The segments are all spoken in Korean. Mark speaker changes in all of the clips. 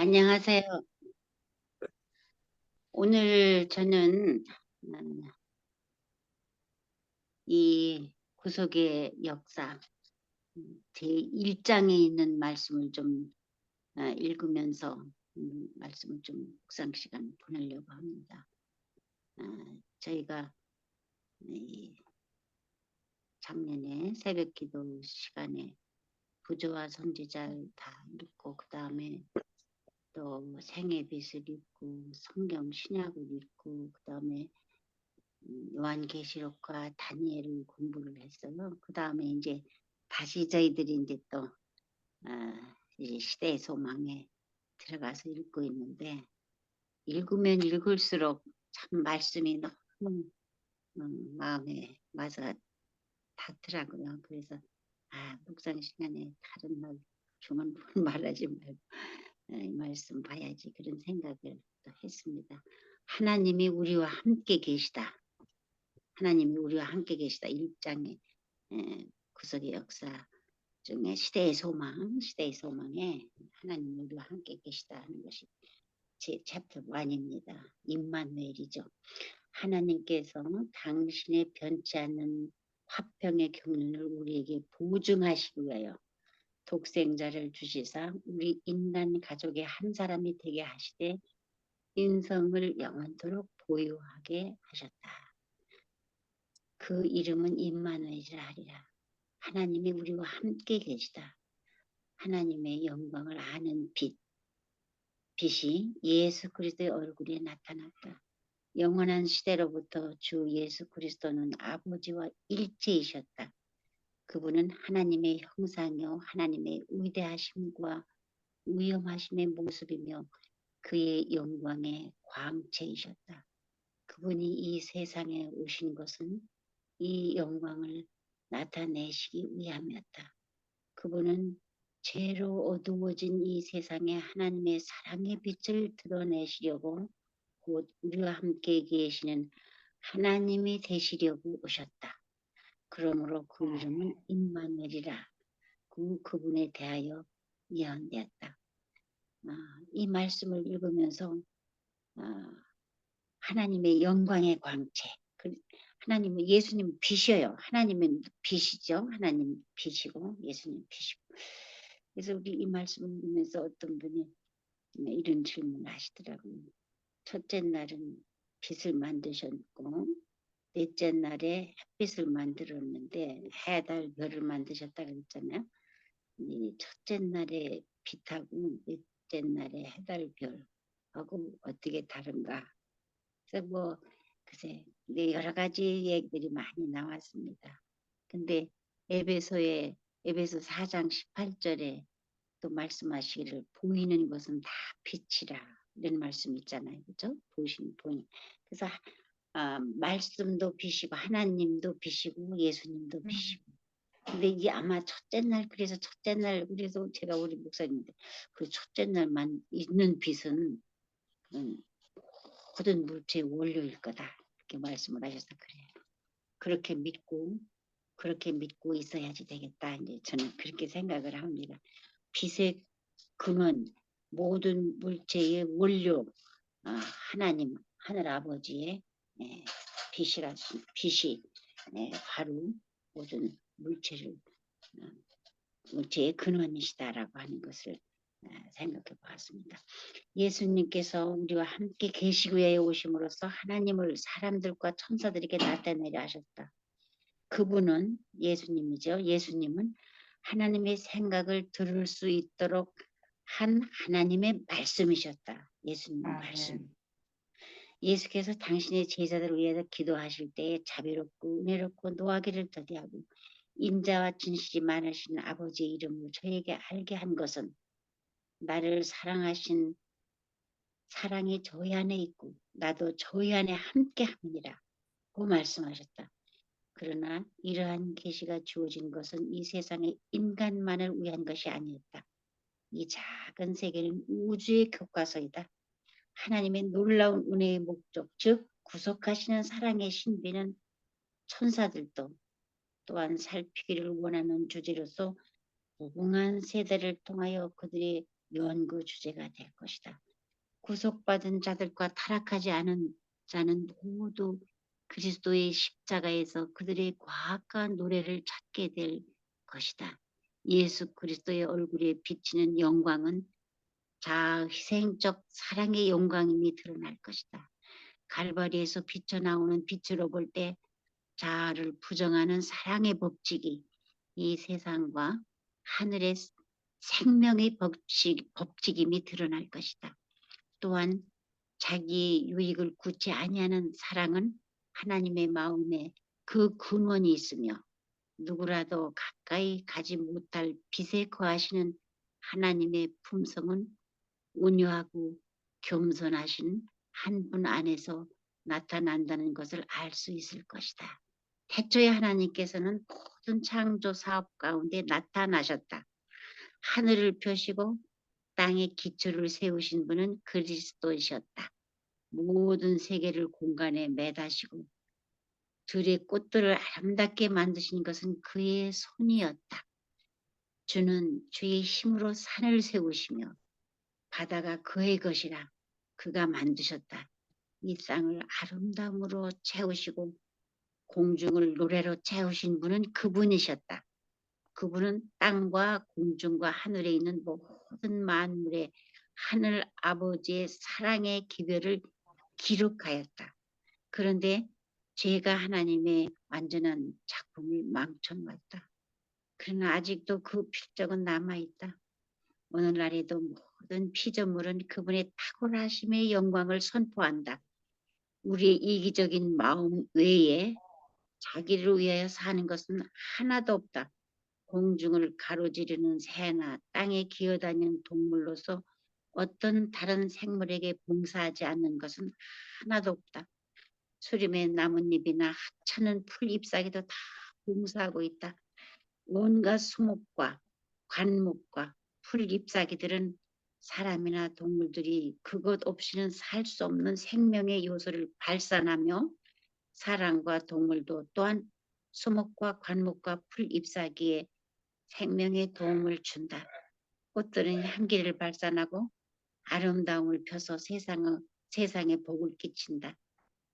Speaker 1: 안녕하세요. 오늘 저는 이 구속의 역사 제1장에 있는 말씀을 좀 읽으면서 말씀을 좀 묵상 시간 보내려고 합니다. 저희가 이 작년에 새벽 기도 시간에 부조와 선지자를 다 읽고 그 다음에 또 생의 빛을 읽고 성경 신약을 읽고 그 다음에 요한계시록과 다니엘을 공부를 했어요. 그 다음에 이제 다시 저희들이 이제 또 이제 시대의 소망에 들어가서 읽고 있는데 읽으면 읽을수록 참 말씀이 너무 마음에 맞아 닿더라고요. 그래서 묵상 시간에 다른 말 중은 말하지 말고 이 말씀 봐야지 그런 생각을 또 했습니다. 하나님이 우리와 함께 계시다. 하나님이 우리와 함께 계시다. 1장에 구속의 역사 중에 시대의 소망에 하나님이 우리와 함께 계시다 하는 것이 제 챕터 1입니다. 임마누엘이죠. 하나님께서 당신의 변치 않는 화평의 경륜을 우리에게 보증하시기 위하여 독생자를 주시사 우리 인간 가족의 한 사람이 되게 하시되 인성을 영원토록 보유하게 하셨다. 그 이름은 임마누엘이라 하리라. 하나님이 우리와 함께 계시다. 하나님의 영광을 아는 빛이 예수 그리스도의 얼굴에 나타났다. 영원한 시대로부터 주 예수 그리스도는 아버지와 일체이셨다. 그분은 하나님의 형상이요 하나님의 위대하심과 위엄하심의 모습이며 그의 영광의 광채이셨다. 그분이 이 세상에 오신 것은 이 영광을 나타내시기 위함이었다. 그분은 죄로 어두워진 이 세상에 하나님의 사랑의 빛을 드러내시려고 곧 우리와 함께 계시는 하나님이 되시려고 오셨다. 그러므로 그 이름은 임마누엘이라 그분에 대하여 예언되었다. 이 말씀을 읽으면서 하나님의 영광의 광채, 하나님은 예수님 빛이에요. 하나님은 빛이죠. 하나님 빛이고 예수님 빛이고. 그래서 우리 이 말씀을 읽으면서 어떤 분이 이런 질문을 하시더라고요. 첫째 날은 빛을 만드셨고 넷째 날에 햇빛을 만들었는데 해, 달, 별을 만드셨다 그랬잖아요. 이 첫째 날에 빛하고 넷째 날에 해, 달, 별하고 어떻게 다른가. 그래서 뭐 글쎄 여러 가지 얘기들이 많이 나왔습니다. 근데 에베소 4장 18절에 또 말씀하시기를 보이는 것은 다 빛이라 이런 말씀 있잖아요. 그죠? 보인. 그래서 말씀도 빛이고 하나님도 빛이고 예수님도 빛이고. 근데 이게 아마 첫째 날 그래서 제가 우리 목사님인데 그 첫째 날만 있는 빛은 모든 물체의 원료일 거다 이렇게 말씀을 하셔서 그래요. 그렇게 믿고 있어야지 되겠다. 이제 저는 그렇게 생각을 합니다. 빛의 근원, 모든 물체의 원료, 하나님, 하늘 아버지의 빛이 바로 모든 물체의 근원이시다라고 하는 것을 생각해 보았습니다. 예수님께서 우리와 함께 계시기에 오심으로써 하나님을 사람들과 천사들에게 나타내려 하셨다. 그분은 예수님이죠. 예수님은 하나님의 생각을 들을 수 있도록 한 하나님의 말씀이셨다. 예수님의 말씀. 예수께서 당신의 제자들을 위해서 기도하실 때에 자비롭고 은혜롭고 노하기를 더디하고 인자와 진실이 많으신 아버지의 이름으로 저에게 알게 한 것은 나를 사랑하신 사랑이 저희 안에 있고 나도 저희 안에 함께 합니다. 고 말씀하셨다. 그러나 이러한 계시가 주어진 것은 이 세상의 인간만을 위한 것이 아니었다. 이 작은 세계는 우주의 교과서이다. 하나님의 놀라운 은혜의 목적, 즉 구속하시는 사랑의 신비는 천사들도 또한 살피기를 원하는 주제로서 무궁한 세대를 통하여 그들의 연구 주제가 될 것이다. 구속받은 자들과 타락하지 않은 자는 모두 그리스도의 십자가에서 그들의 과학한 노래를 찾게 될 것이다. 예수 그리스도의 얼굴에 비치는 영광은 자아 희생적 사랑의 영광임이 드러날 것이다. 갈바리에서 비쳐나오는 빛으로 볼 때 자아를 부정하는 사랑의 법칙이 이 세상과 하늘의 생명의 법칙임이 드러날 것이다. 또한 자기 유익을 굳이 아니하는 사랑은 하나님의 마음에 그 근원이 있으며 누구라도 가까이 가지 못할 빛에 거하시는 하나님의 품성은 온유하고 겸손하신 한 분 안에서 나타난다는 것을 알 수 있을 것이다. 태초에 하나님께서는 모든 창조 사업 가운데 나타나셨다. 하늘을 펴시고 땅에 기초를 세우신 분은 그리스도이셨다. 모든 세계를 공간에 매다시고 들의 꽃들을 아름답게 만드신 것은 그의 손이었다. 주는 주의 힘으로 산을 세우시며 바다가 그의 것이라 그가 만드셨다. 이 땅을 아름다움으로 채우시고 공중을 노래로 채우신 분은 그분이셨다. 그분은 땅과 공중과 하늘에 있는 모든 만물의 하늘 아버지의 사랑의 기별을 기록하였다. 그런데 죄가 하나님의 완전한 작품을 망쳐놓았다. 그러나 아직도 그 필적은 남아있다. 오늘날에도 모든 피조물은 그분의 탁월하심의 영광을 선포한다. 우리의 이기적인 마음 외에 자기를 위하여 사는 것은 하나도 없다. 공중을 가로지르는 새나 땅에 기어다니는 동물로서 어떤 다른 생물에게 봉사하지 않는 것은 하나도 없다. 수림의 나뭇잎이나 하찮은 풀 잎사귀도 다 봉사하고 있다. 온갖 수목과 관목과 풀 잎사귀들은 사람이나 동물들이 그것 없이는 살 수 없는 생명의 요소를 발산하며 사람과 동물도 또한 수목과 관목과 풀 잎사귀에 생명의 도움을 준다. 꽃들은 향기를 발산하고 아름다움을 펴서 세상에 복을 끼친다.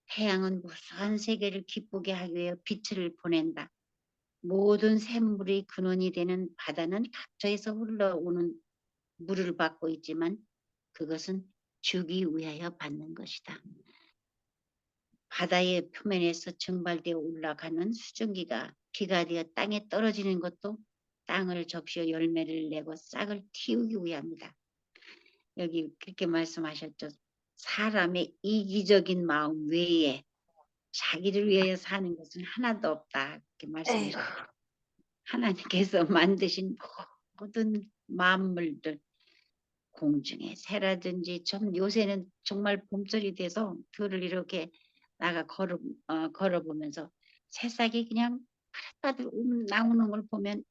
Speaker 1: 태양은 무수한 세계를 기쁘게 하기 위해 빛을 보낸다. 모든 샘물의 근원이 되는 바다는 각처에서 흘러오는 물을 받고 있지만 그것은 주기 위하여 받는 것이다. 바다의 표면에서 증발되어 올라가는 수증기가 비가 되어 땅에 떨어지는 것도 땅을 적시어 열매를 내고 싹을 틔우기 위함이다. 여기 그렇게 말씀하셨죠. 사람의 이기적인 마음 외에 자기를 위해 사는 것은 하나도 없다. 이렇게
Speaker 2: 에이구.
Speaker 1: 말씀하셨죠. 하나님께서 만드신 모든 만물들 공중에 새라든지 좀 요새는 정말 봄철이 돼서 들을 이렇게 나가 걸어보면서 새싹이 그냥 파릇파릇 나오는 걸 보면 이야,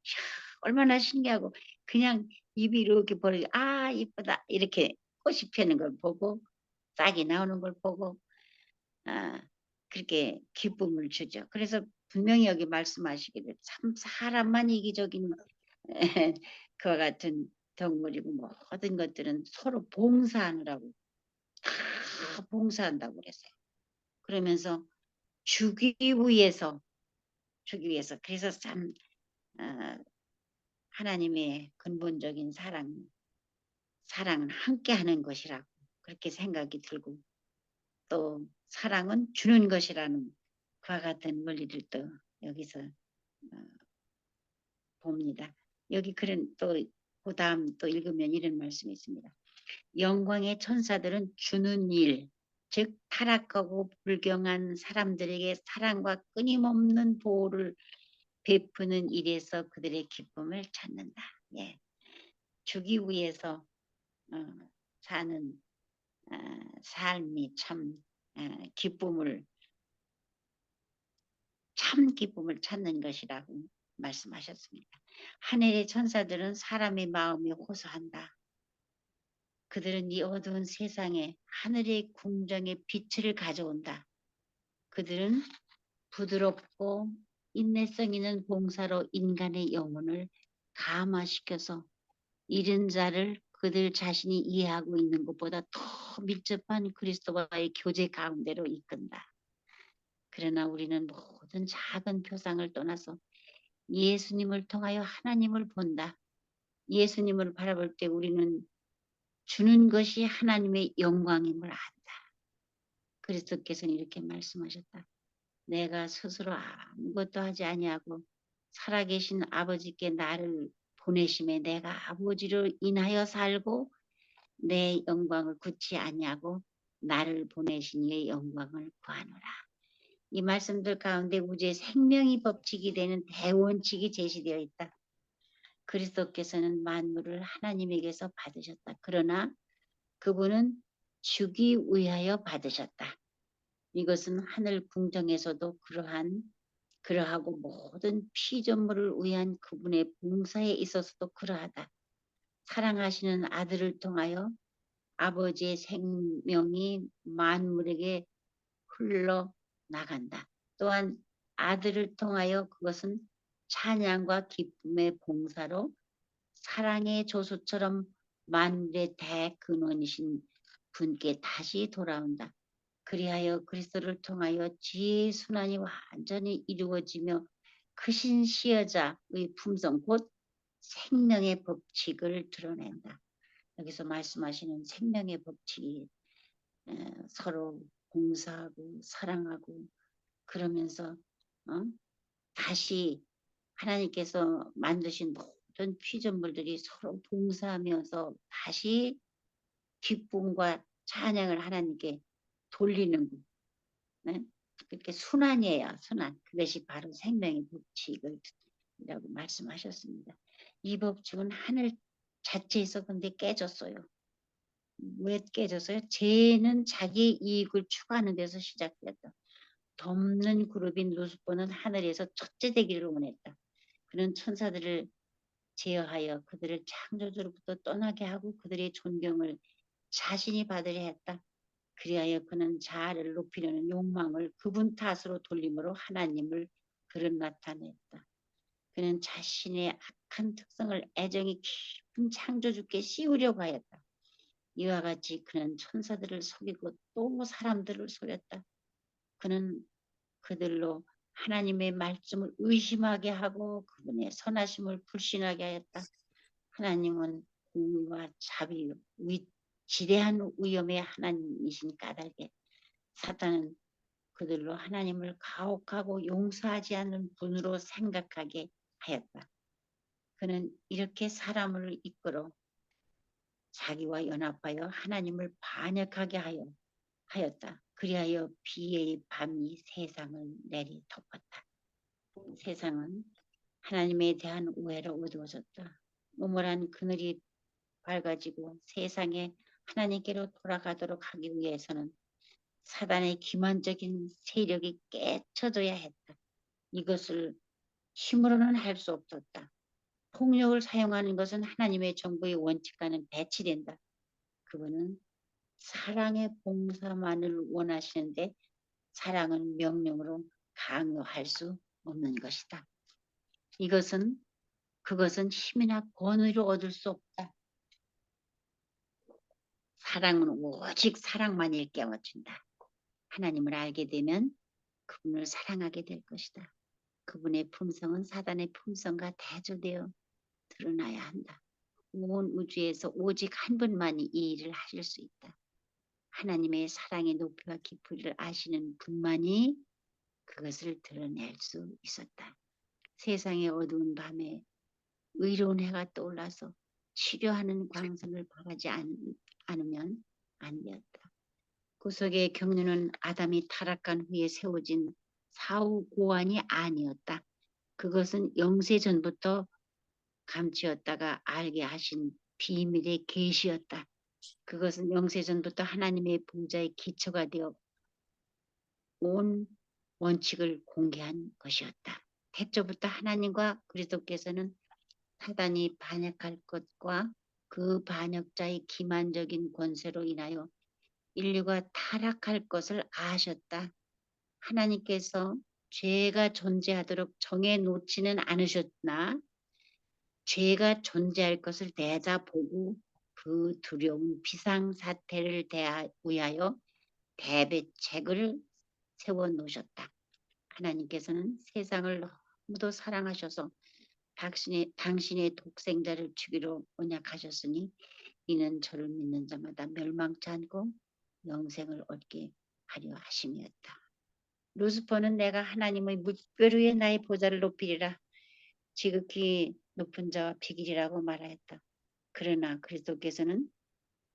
Speaker 1: 얼마나 신기하고 그냥 입이 이렇게 벌어져 아 이쁘다 이렇게 꽃이 피는 걸 보고 싹이 나오는 걸 보고 아, 그렇게 기쁨을 주죠. 그래서 분명히 여기 말씀하시기를 참 사람만 이기적인 그와 같은 동물이고 모든 것들은 서로 봉사하느라고 다 봉사한다고 그랬어요. 그러면서 주기 위해서 그래서 참 어, 하나님의 근본적인 사랑은 함께하는 것이라고 그렇게 생각이 들고 또 사랑은 주는 것이라는 그와 같은 원리들도 여기서 봅니다. 여기 그런 또 그다음 또 읽으면 이런 말씀이 있습니다. 영광의 천사들은 주는 일, 즉 타락하고 불경한 사람들에게 사랑과 끊임없는 보호를 베푸는 일에서 그들의 기쁨을 찾는다. 예, 주기 위해서 사는 삶이 참 기쁨을 찾는 것이라고 말씀하셨습니다. 하늘의 천사들은 사람의 마음에 호소한다. 그들은 이 어두운 세상에 하늘의 궁정에 빛을 가져온다. 그들은 부드럽고 인내성 있는 봉사로 인간의 영혼을 감화시켜서 잃은 자를 그들 자신이 이해하고 있는 것보다 더 밀접한 그리스도와의 교제 가운데로 이끈다. 그러나 우리는 모든 작은 표상을 떠나서 예수님을 통하여 하나님을 본다. 예수님을 바라볼 때 우리는 주는 것이 하나님의 영광임을 안다. 그리스도께서는 이렇게 말씀하셨다. 내가 스스로 아무것도 하지 아니하고 살아계신 아버지께 나를 보내심에 내가 아버지로 인하여 살고 내 영광을 굳지 아니하고 나를 보내신 이의 영광을 구하노라. 이 말씀들 가운데 우주의 생명이 법칙이 되는 대원칙이 제시되어 있다. 그리스도께서는 만물을 하나님에게서 받으셨다. 그러나 그분은 주기 위하여 받으셨다. 이것은 하늘 궁정에서도 그러하고 모든 피조물을 위한 그분의 봉사에 있어서도 그러하다. 사랑하시는 아들을 통하여 아버지의 생명이 만물에게 흘러나간다. 또한 아들을 통하여 그것은 찬양과 기쁨의 봉사로 사랑의 조수처럼 만물의 대근원이신 분께 다시 돌아온다. 그리하여 그리스도를 통하여 지혜의 순환이 완전히 이루어지며 크신 시여자의 품성 곧 생명의 법칙을 드러낸다. 여기서 말씀하시는 생명의 법칙이 서로 봉사하고 사랑하고 그러면서 다시 하나님께서 만드신 모든 피조물들이 서로 봉사하면서 다시 기쁨과 찬양을 하나님께 돌리는 네? 그렇게 순환이에요. 순환. 그것이 바로 생명의 법칙이라고 말씀하셨습니다. 이 법칙은 하늘 자체에서 근데 깨졌어요. 왜 깨졌어요? 죄는 자기 이익을 추구하는 데서 시작됐다. 덮는 그룹인 루스퍼는 하늘에서 첫째 되기를 원했다. 그는 천사들을 제어하여 그들을 창조주로부터 떠나게 하고 그들의 존경을 자신이 받으려 했다. 그리하여 그는 자아를 높이려는 욕망을 그분 탓으로 돌림으로 하나님을 그릇 나타냈다. 그는 자신의 악한 특성을 애정이 깊은 창조주께 씌우려고 하였다. 이와 같이 그는 천사들을 속이고 또 사람들을 속였다. 그는 그들로 하나님의 말씀을 의심하게 하고 그분의 선하심을 불신하게 하였다. 하나님은 공의와 자비, 지대한 위엄의 하나님이신 까닭에 사탄은 그들로 하나님을 가혹하고 용서하지 않는 분으로 생각하게 하였다. 그는 이렇게 사람을 이끌어 자기와 연합하여 하나님을 반역하게 하였다. 그리하여 비의 밤이 세상을 내리 덮었다. 세상은 하나님에 대한 오해로 어두워졌다. 음울한 그늘이 밝아지고 세상에 하나님께로 돌아가도록 하기 위해서는 사단의 기만적인 세력이 깨쳐져야 했다. 이것을 힘으로는 할 수 없었다. 폭력을 사용하는 것은 하나님의 정부의 원칙과는 배치된다. 그분은 사랑의 봉사만을 원하시는데 사랑은 명령으로 강요할 수 없는 것이다. 그것은 힘이나 권위로 얻을 수 없다. 사랑은 오직 사랑만을 깨워준다. 하나님을 알게 되면 그분을 사랑하게 될 것이다. 그분의 품성은 사단의 품성과 대조되어 드러나야 한다. 온 우주에서 오직 한 분만이 이 일을 하실 수 있다. 하나님의 사랑의 높이와 깊이를 아시는 분만이 그것을 드러낼 수 있었다. 세상의 어두운 밤에 의로운 해가 떠올라서 치료하는 광선을 바라지 않으면 안 되었다. 구속의 경륜은 아담이 타락한 후에 세워진 사후 고안이 아니었다. 그것은 영세 전부터 감추었다가 알게 하신 비밀의 계시였다. 그것은 영세 전부터 하나님의 보좌의 기초가 되어 온 원칙을 공개한 것이었다. 태초부터 하나님과 그리스도께서는 사단이 반역할 것과 그 반역자의 기만적인 권세로 인하여 인류가 타락할 것을 아셨다. 하나님께서 죄가 존재하도록 정해 놓지는 않으셨나 죄가 존재할 것을 내다보고 그 두려운 비상사태를 위하여 대비책을 세워놓으셨다. 하나님께서는 세상을 너무도 사랑하셔서 당신의 독생자를 주기로 언약하셨으니 이는 저를 믿는 자마다 멸망치 않고 영생을 얻게 하려 하심이었다. 루스퍼는 내가 하나님의 묵별 위에 나의 보좌를 높이리라. 지극히 높은 자와 비길이라고 말하였다. 그러나 그리스도께서는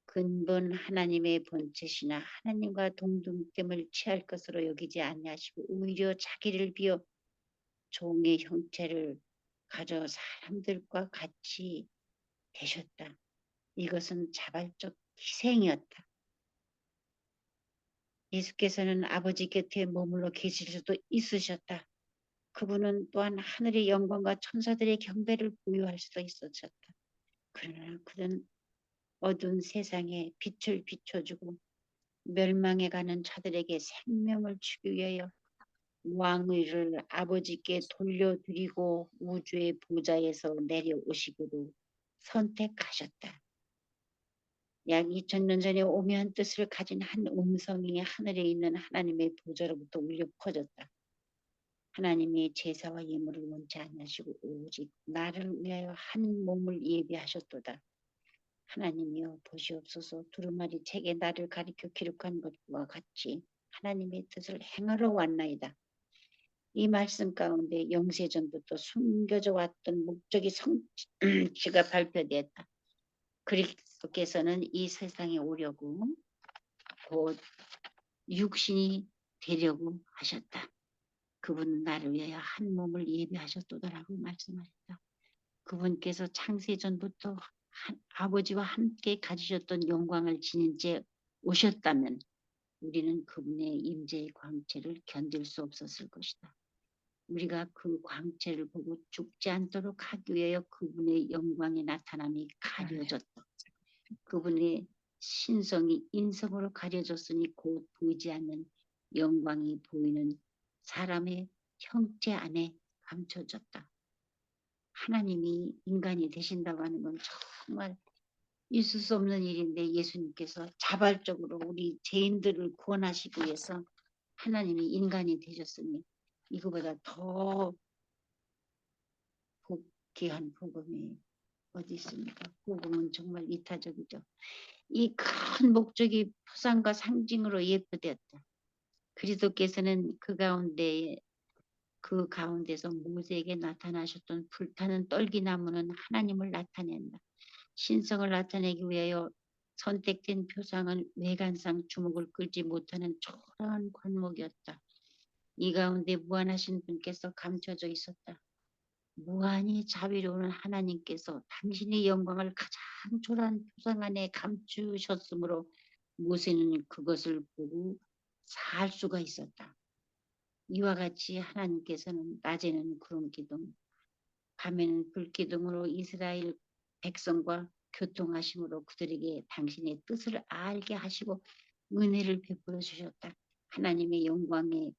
Speaker 1: 근본 하나님의 본체시나 하나님과 동등됨을 취할 것으로 여기지 아니하시고 오히려 자기를 비워 종의 형체를 가져 사람들과 같이 되셨다. 이것은 자발적 희생이었다. 예수께서는 아버지 곁에 머물러 계실 수도 있으셨다. 그분은 또한 하늘의 영광과 천사들의 경배를 보유할 수도 있었다. 그러나 그는 어두운 세상에 빛을 비춰주고 멸망해가는 자들에게 생명을 주기 위하여 왕위를 아버지께 돌려드리고 우주의 보좌에서 내려오시기로 선택하셨다. 약 2000년 전에 오묘한 뜻을 가진 한 음성이 하늘에 있는 하나님의 보좌로부터 울려 퍼졌다. 하나님이 제사와 예물을 원치 않으시고 오직 나를 위하여 한 몸을 예비하셨도다. 하나님이여 보시옵소서. 두루마리 책에 나를 가리켜 기록한 것과 같이 하나님의 뜻을 행하러 왔나이다. 이 말씀 가운데 영세전부터 숨겨져 왔던 목적이 성취가 발표되었다. 그리스도께서는 이 세상에 오려고 곧 육신이 되려고 하셨다. 그분은 나를 위하여 한 몸을 예비하셨도다라고 말씀하셨다. 그분께서 창세전부터 아버지와 함께 가지셨던 영광을 지닌 채 오셨다면 우리는 그분의 임재의 광채를 견딜 수 없었을 것이다. 우리가 그 광채를 보고 죽지 않도록 하기 위하여 그분의 영광의 나타남이 가려졌다. 그분의 신성이 인성으로 가려졌으니 곧 보이지 않는 영광이 보이는 사람의 형체 안에 감춰졌다. 하나님이 인간이 되신다고 하는 건 정말 있을 수 없는 일인데 예수님께서 자발적으로 우리 죄인들을 구원하시기 위해서 하나님이 인간이 되셨으니 이거보다 더 귀한 복음이 어디 있습니까? 복음은 정말 이타적이죠. 이 큰 목적이 표상과 상징으로 예표되었다. 그리스도께서는 그 가운데서 모세에게 나타나셨던 불타는 떨기나무는 하나님을 나타낸다. 신성을 나타내기 위하여 선택된 표상은 외관상 주목을 끌지 못하는 초라한 관목이었다. 이 가운데 무한하신 분께서 감춰져 있었다. 무한히 자비로운 하나님께서 당신의 영광을 가장 초라한 표상 안에 감추셨으므로 모세는 그것을 보고 살 수가 있었다. 이와 같이 하나님께서는 낮에는 구름 기둥, 밤에는 불 기둥으로 이스라엘 백성과 교통하심으로 그들에게 당신의 뜻을 알게 하시고 은혜를 베풀어 주셨다. 하나님의 영광에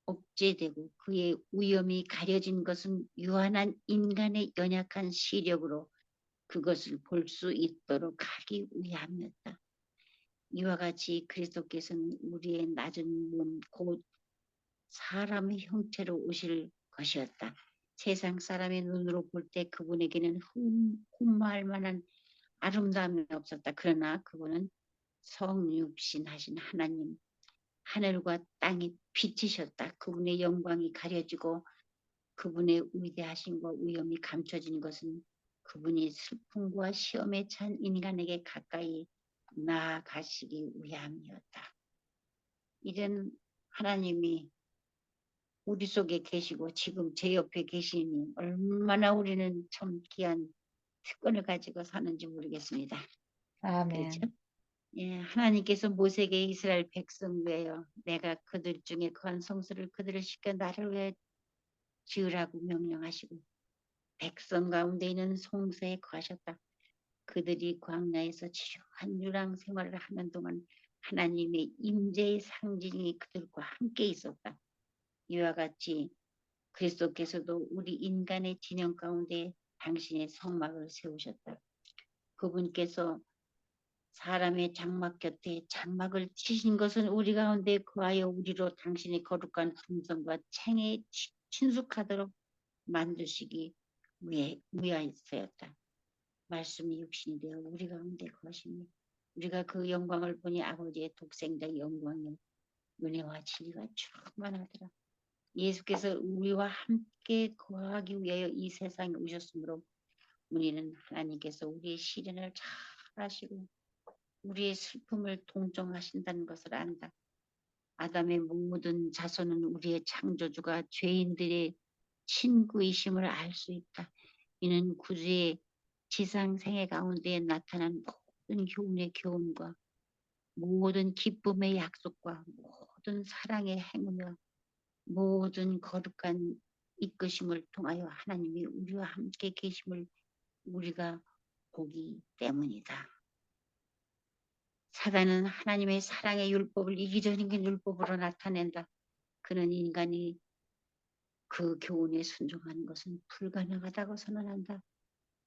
Speaker 1: 억제되고 그의 위엄이 가려진 것은 유한한 인간의 연약한 시력으로 그것을 볼 수 있도록 하기 위함이었다. 이와 같이 그리스도께서는 우리의 낮은 몸, 곧 사람의 형체로 오실 것이었다. 세상 사람의 눈으로 볼 때 그분에게는 흠모할 만한 아름다움이 없었다. 그러나 그분은 성육신하신 하나님, 하늘과 땅이 빛이셨다. 그분의 영광이 가려지고 그분의 위대하심과 위엄이 감춰진 것은 그분이 슬픔과 시험에 찬 인간에게 가까이 나아가시기 위함이었다. 이런 하나님이 우리 속에 계시고 지금 제 옆에 계시니 얼마나 우리는 참 귀한 특권을 가지고 사는지 모르겠습니다.
Speaker 2: 아멘.
Speaker 1: 그렇죠? 예, 하나님께서 모세에게 이스라엘 백성 외여 내가 그들 중에 거한 성소를 그들을 시켜 나를 위해 지으라고 명령하시고 백성 가운데 있는 성소에 거하셨다. 그들이 광야에서 지루한 유랑 생활을 하는 동안 하나님의 임재의 상징이 그들과 함께 있었다. 이와 같이 그리스도께서도 우리 인간의 진영 가운데 당신의 성막을 세우셨다. 그분께서 사람의 장막 곁에 장막을 치신 것은 우리 가운데 거하여 우리로 당신의 거룩한 품성과 챙에 친숙하도록 만드시기 위하였다. 말씀이 육신이 되어 우리 가운데 거하시니 우리가 그 영광을 보니 아버지의 독생자의 영광이요 은혜와 진리가 충만하더라. 예수께서 우리와 함께 거하기 위하여 이 세상에 오셨으므로 우리는 하나님께서 우리의 시련을 잘 아시고 우리의 슬픔을 동정하신다는 것을 안다. 아담의 모든 자손은 우리의 창조주가 죄인들의 친구이심을 알 수 있다. 이는 구주의 지상 생애 가운데 나타난 모든 교훈의 교훈과 모든 기쁨의 약속과 모든 사랑의 행위며 모든 거룩한 이끄심을 통하여 하나님이 우리와 함께 계심을 우리가 보기 때문이다. 사단은 하나님의 사랑의 율법을 이기적인 율법으로 나타낸다. 그는 인간이 그 교훈에 순종하는 것은 불가능하다고 선언한다.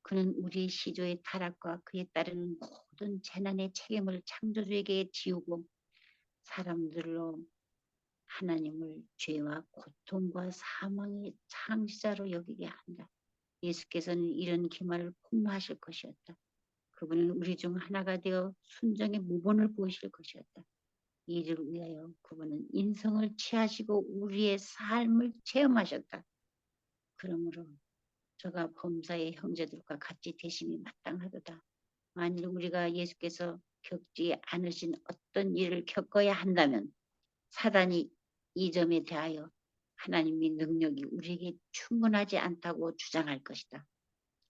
Speaker 1: 그는 우리의 시조의 타락과 그에 따르는 모든 재난의 책임을 창조주에게 지우고 사람들로 하나님을 죄와 고통과 사망의 창시자로 여기게 한다. 예수께서는 이런 기만을 폭로하실 것이었다. 그분은 우리 중 하나가 되어 순종의 모본을 보이실 것이었다. 이를 위하여 그분은 인성을 취하시고 우리의 삶을 체험하셨다. 그러므로 저가 범사의 형제들과 같이 되심이 마땅하도다. 만일 우리가 예수께서 겪지 않으신 어떤 일을 겪어야 한다면 사단이 이 점에 대하여 하나님의 능력이 우리에게 충분하지 않다고 주장할 것이다.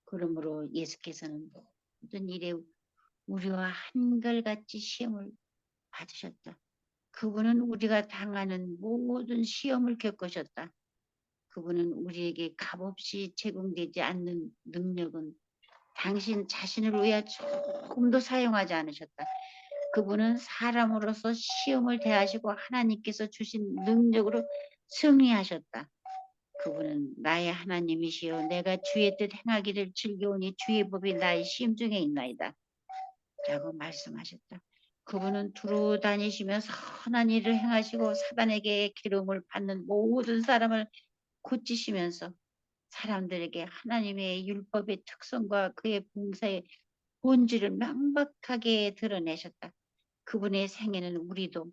Speaker 1: 그러므로 예수께서는 모든 일에 우리와 한결같이 시험을 받으셨다. 그분은 우리가 당하는 모든 시험을 겪으셨다. 그분은 우리에게 값없이 제공되지 않는 능력은 당신 자신을 위해 조금도 사용하지 않으셨다. 그분은 사람으로서 시험을 대하시고 하나님께서 주신 능력으로 승리하셨다. 그분은 나의 하나님이시여 내가 주의 뜻 행하기를 즐겨오니 주의 법이 나의 심중에 있나이다. 라고 말씀하셨다. 그분은 두루 다니시며 선한 일을 행하시고 사단에게 기름을 받는 모든 사람을 고치시면서 사람들에게 하나님의 율법의 특성과 그의 봉사의 본질을 명백하게 드러내셨다. 그분의 생애는 우리도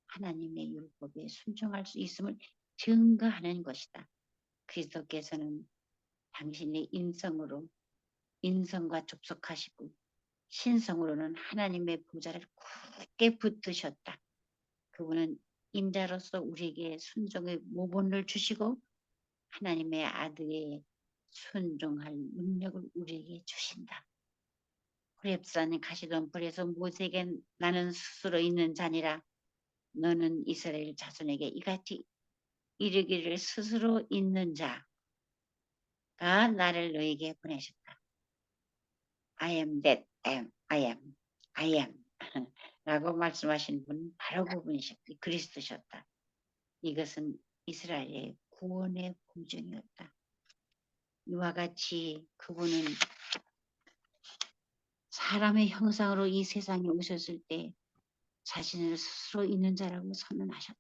Speaker 1: 하나님의 율법에 순종할 수 있음을 증거하는 것이다. 그리스도께서는 당신의 인성과 접속하시고 신성으로는 하나님의 보좌를 굳게 붙드셨다. 그분은 인자로서 우리에게 순종의 모본을 주시고 하나님의 아들의 순종할 능력을 우리에게 주신다. 호렙산에 가시던 불에서 모세에게 나는 스스로 있는 자니라 너는 이스라엘 자손에게 이같이 이르기를 스스로 있는 자가 나를 너에게 보내셨다. I am that I am 라고 말씀하신 분은 바로 그분이셨다. 그리스도셨다. 이것은 이스라엘의 구원의 보증이었다. 이와 같이 그분은 사람의 형상으로 이 세상에 오셨을 때 자신을 스스로 있는 자라고 선언하셨다.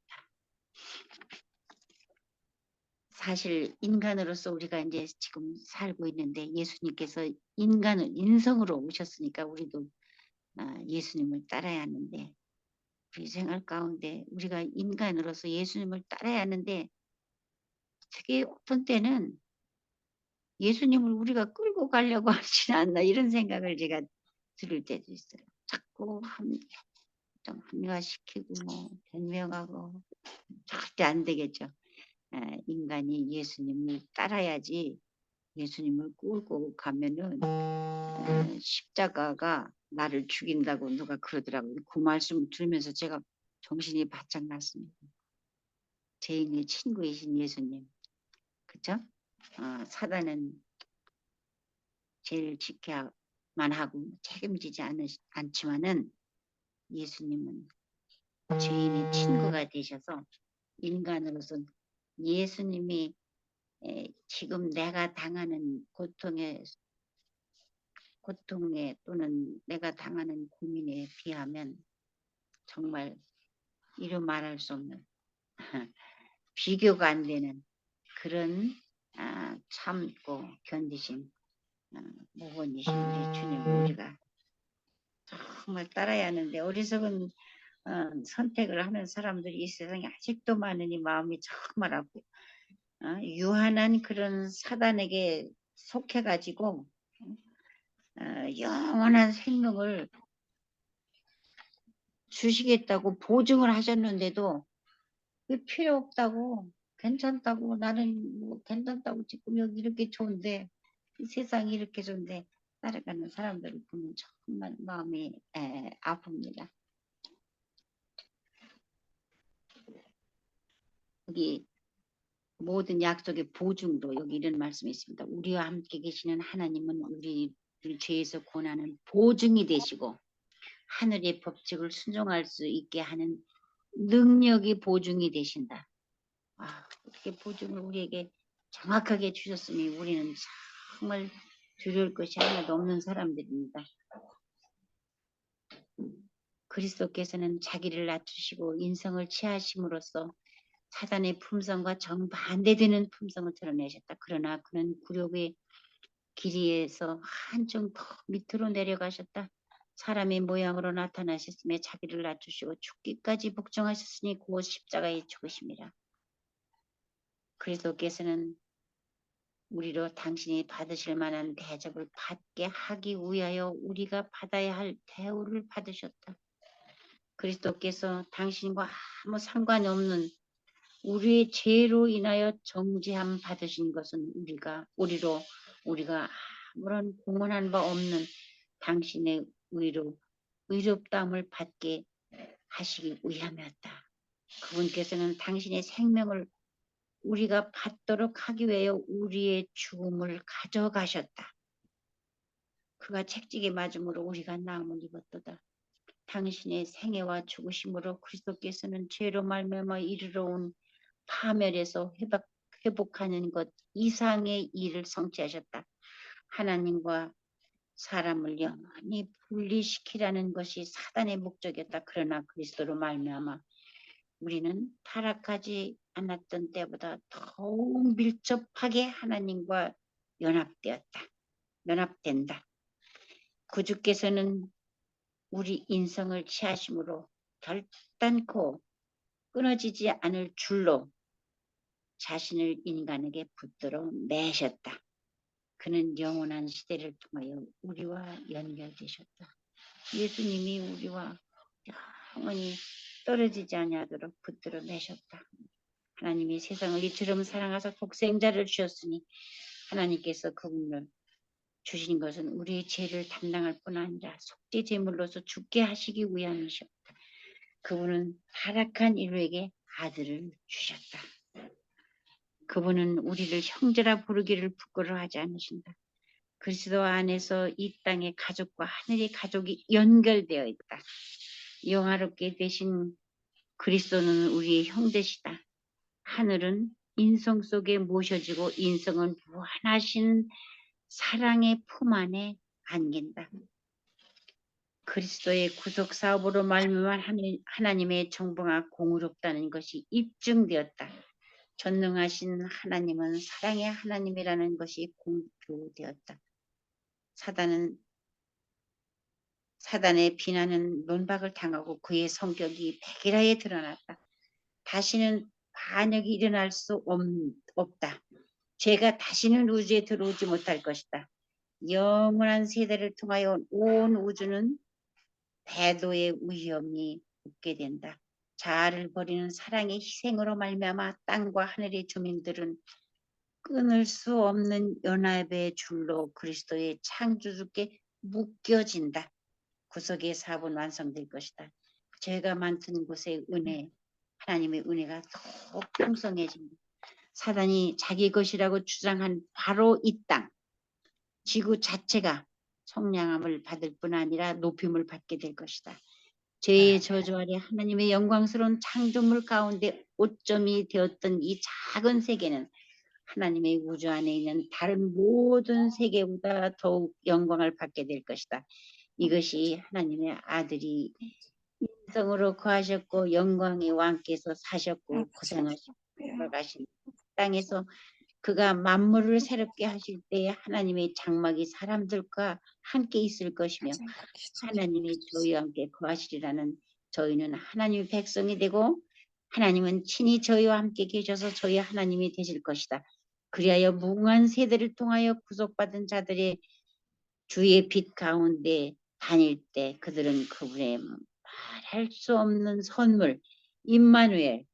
Speaker 1: 사실 인간으로서 우리가 이제 지금 살고 있는데 예수님께서 인성으로 오셨으니까 우리도 예수님을 따라야 하는데 우리 생활 가운데 우리가 인간으로서 예수님을 따라야 하는데 되게 어떤 때는 예수님을 우리가 끌고 가려고 하지 않나 이런 생각을 제가 들을 때도 있어요. 자꾸 좀 합리화시키고 변명하고 절대 안 되겠죠. 인간이 예수님을 따라야지 예수님을 끌고 가면은 십자가가 나를 죽인다고 누가 그러더라고요. 그 말씀을 들으면서 제가 정신이 바짝 났습니다. 죄인의 친구이신 예수님. 그쵸? 사단은 죄를 지켜야만 하고 책임지지 않지만은 예수님은 죄인의 친구가 되셔서 인간으로서 예수님이 지금 내가 당하는 고통에 또는 내가 당하는 고민에 비하면 정말 이루 말할 수 없는 비교가 안 되는 그런 참고 견디신 모건이신 우리 주님을 우리가 정말 따라야 하는데 어리석은 선택을 하는 사람들이 이 세상에 아직도 많으니 마음이 정말 아프고 유한한 그런 사단에게 속해가지고 영원한 생명을 주시겠다고 보증을 하셨는데도 필요 없다고 괜찮다고 나는 뭐 괜찮다고 지금 여기 이렇게 좋은데 이 세상이 이렇게 좋은데 따라가는 사람들을 보면 정말 마음이 아픕니다. 여기 모든 약속의 보증도 여기 이런 말씀이 있습니다. 우리와 함께 계시는 하나님은 우리를 죄에서 권하는 보증이 되시고 하늘의 법칙을 순종할 수 있게 하는 능력이 보증이 되신다. 이렇게 보증을 우리에게 정확하게 주셨으니 우리는 정말 두려울 것이 하나도 없는 사람들입니다. 그리스도께서는 자기를 낮추시고 인성을 취하심으로써 사단의 품성과 정반대되는 품성을 드러내셨다. 그러나 그는 굴욕의 길이에서 한층 더 밑으로 내려가셨다. 사람의 모양으로 나타나셨으며 자기를 낮추시고 죽기까지 복종하셨으니 곧 십자가에 죽으심이라. 그리스도께서는 우리로 당신이 받으실 만한 대접을 받게 하기 위하여 우리가 받아야 할 대우를 받으셨다. 그리스도께서 당신과 아무 상관이 없는 우리의 죄로 인하여 정죄함 받으신 것은 우리가 아무런 공헌한 바 없는 당신의 의롭다함을 받게 하시기 위함이었다. 그분께서는 당신의 생명을 우리가 받도록 하기 위하여 우리의 죽음을 가져가셨다. 그가 책찍에 맞음으로 우리가 나음을 입었도다. 당신의 생애와 죽으심으로 그리스도께서는 죄로 말미암아 이르러 온 파멸에서 회복하는 것 이상의 일을 성취하셨다. 하나님과 사람을 영원히 분리시키라는 것이 사단의 목적이었다. 그러나 그리스도로 말미암아 우리는 타락하지 않았던 때보다 더욱 밀접하게 하나님과 연합된다. 구주께서는 우리 인성을 취하심으로 결단코 끊어지지 않을 줄로 자신을 인간에게 붙들어 매셨다. 그는 영원한 시대를 통하여 우리와 연결되셨다. 예수님이 우리와 영원히 떨어지지 아니하도록 붙들어 매셨다. 하나님이 세상을 이처럼 사랑하사 독생자를 주셨으니 하나님께서 그분을 주신 것은 우리의 죄를 담당할 뿐 아니라 속죄 제물로서 죽게 하시기 위함이셨다. 그분은 타락한 인류에게 아들을 주셨다. 그분은 우리를 형제라 부르기를 부끄러워하지 않으신다. 그리스도 안에서 이 땅의 가족과 하늘의 가족이 연결되어 있다. 영화롭게 되신 그리스도는 우리의 형제시다. 하늘은 인성 속에 모셔지고 인성은 무한하신 사랑의 품 안에 안긴다. 그리스도의 구속 사업으로 말미암아 하나님의 정봉아 공의롭다는 것이 입증되었다. 전능하신 하나님은 사랑의 하나님이라는 것이 공표되었다. 사단의 비난은 논박을 당하고 그의 성격이 백일하에 드러났다. 다시는 반역이 일어날 수 없다. 죄가 다시는 우주에 들어오지 못할 것이다. 영원한 세대를 통하여 온 우주는 배도의 위험이 없게 된다. 자아를 버리는 사랑의 희생으로 말미암아 땅과 하늘의 주민들은 끊을 수 없는 연합의 줄로 그리스도의 창조주께 묶여진다. 구속의 사업은 완성될 것이다. 죄가 많던 곳에 하나님의 은혜가 더욱 풍성해진다. 사단이 자기 것이라고 주장한 바로 이 땅, 지구 자체가 성량함을 받을 뿐 아니라 높임을 받게 될 것이다. 죄의 저주 아래 하나님의 영광스러운 창조물 가운데 오점이 되었던 이 작은 세계는 하나님의 우주 안에 있는 다른 모든 세계보다 더욱 영광을 받게 될 것이다. 이것이 하나님의 아들이 인성으로 거하셨고 영광의 왕께서 사셨고 고생하시고 돌아가신 땅에서 그가 만물을 새롭게 하실 때에 하나님의 장막이 사람들과 함께 있을 것이며 하나님이 저희와 함께 거하시리라는, 저희는 하나님의 백성이 되고 하나님은 친히 저희와 함께 계셔서 저희 하나님이 되실 것이다. 그리하여 무궁한 세대를 통하여 구속받은 자들의 주의 빛 가운데 다닐 때 그들은 그분의 말할 수 없는 선물 임마누엘,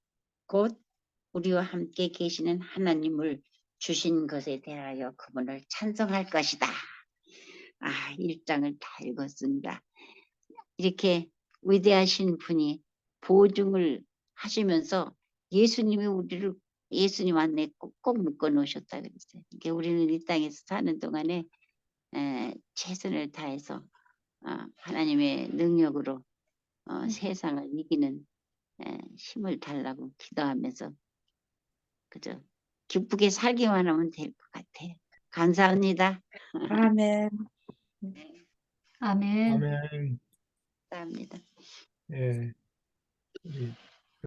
Speaker 1: 곧 우리와 함께 계시는 하나님을 주신 것에 대하여 그분을 찬송할 것이다. 1장을 다 읽었습니다. 이렇게 위대하신 분이 보증을 하시면서 예수님이 우리를, 예수님 안에 꼭 묶어 놓으셨다 그랬어요. 이게 우리는 이 땅에서 사는 동안에 최선을 다해서 하나님의 능력으로 세상을 이기는 힘을 달라고 기도하면서 그저 기쁘게 살기만 하면 될 것 같아요. 감사합니다.
Speaker 2: 아멘.
Speaker 3: 아멘.
Speaker 4: 아멘.
Speaker 1: 감사합니다.
Speaker 4: 예. 우리